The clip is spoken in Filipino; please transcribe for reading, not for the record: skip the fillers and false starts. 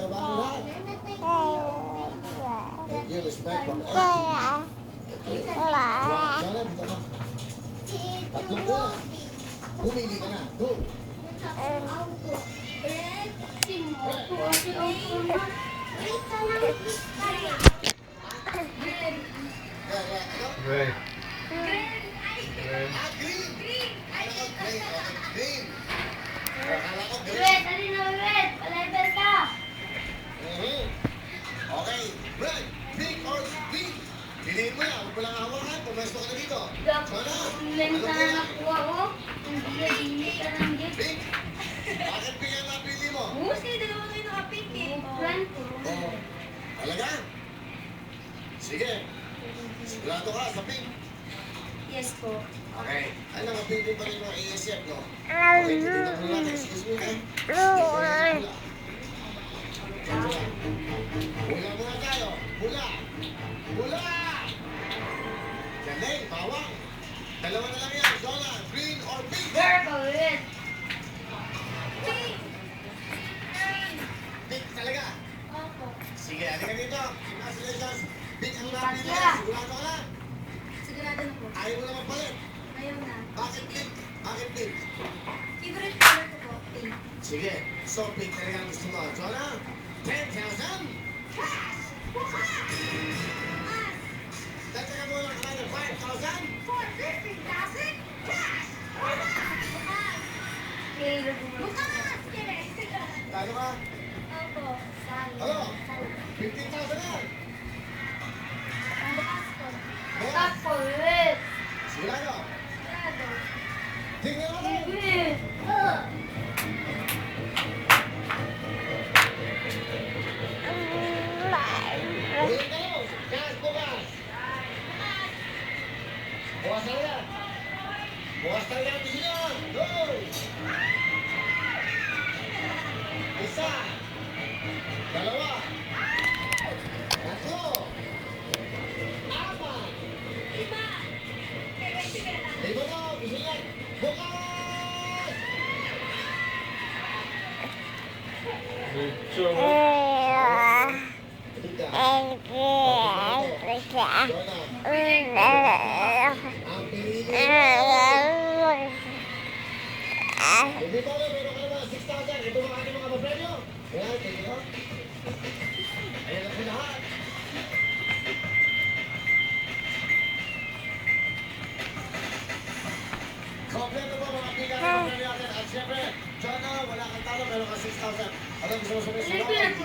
Meron ba akong lahat? Thank you, respect from F. Sana, dito ka. Tatlong ko na. Pumili ka na. Go. Red. Green. Green. Green. Akala ko green. Red, alin na red? Palaibel ka. Okay. Red, pink or green? Piliin mo na. Huwag mo lang hawakan. Pumesto ka na dito. Sana. Online ka na nakuha ko. Hindi ka ng gift. Pink. Bakit pink ang napili mo? Kasi dalawa kayo naka-pink eh. Friend ko. Oo. Talaga? Sige. Sigurado ka sa pink. Yes po. Okay. Ay, nakapili pa rin mga ASF, no? Okay, titignan mo natin. Excuse me, ha? Hula muna tayo. Hula! Hula! Galing, bawang. Dalawa na lang yan. Donna, green or pink? Purple, red. Pink talaga. Opo. Sige, halika dito. Congratulations. Pink ang napili. Pasya. Sigurado ka na. Sigurado na po. Ayaw mo na magpalit. Ayaw na. Bakit pink? Bakit pink? Favorite color ko po, pink. Sige, so pink talaga ang gusto mo. Jonah, 10,000 cash! Dagdagan mo lang tayo ng 5,000 For 15,000 cash! Favorite mo. Bukas! Tayo ka? Opo. Ano? 15,000 na! Ang bukas po. Bukas! Bukas po, red. Sigurado! Sigurado. Tingnan mo! Red. Ulit kayo! Cash bukas! Bukas tayo yan! Bukas tayo yan! Gusto nyo! Go! Isa! Dalawa! Tatlo! Apat! Lima. Iba mo! Gusto nyo! Bukas! Mucho. Tika. Jonah, ang pinili mo. Hindi ba meron ka naman 6,000? Ito mga ating mga papremyo. Ayan, thank you. Ayan ang lahat. Kompleto po mga pila ng papremyo natin. At syempre, Jonah, wala kang talo, meron ka 6,000. Ano gusto mo sabihin sa Libre mga? po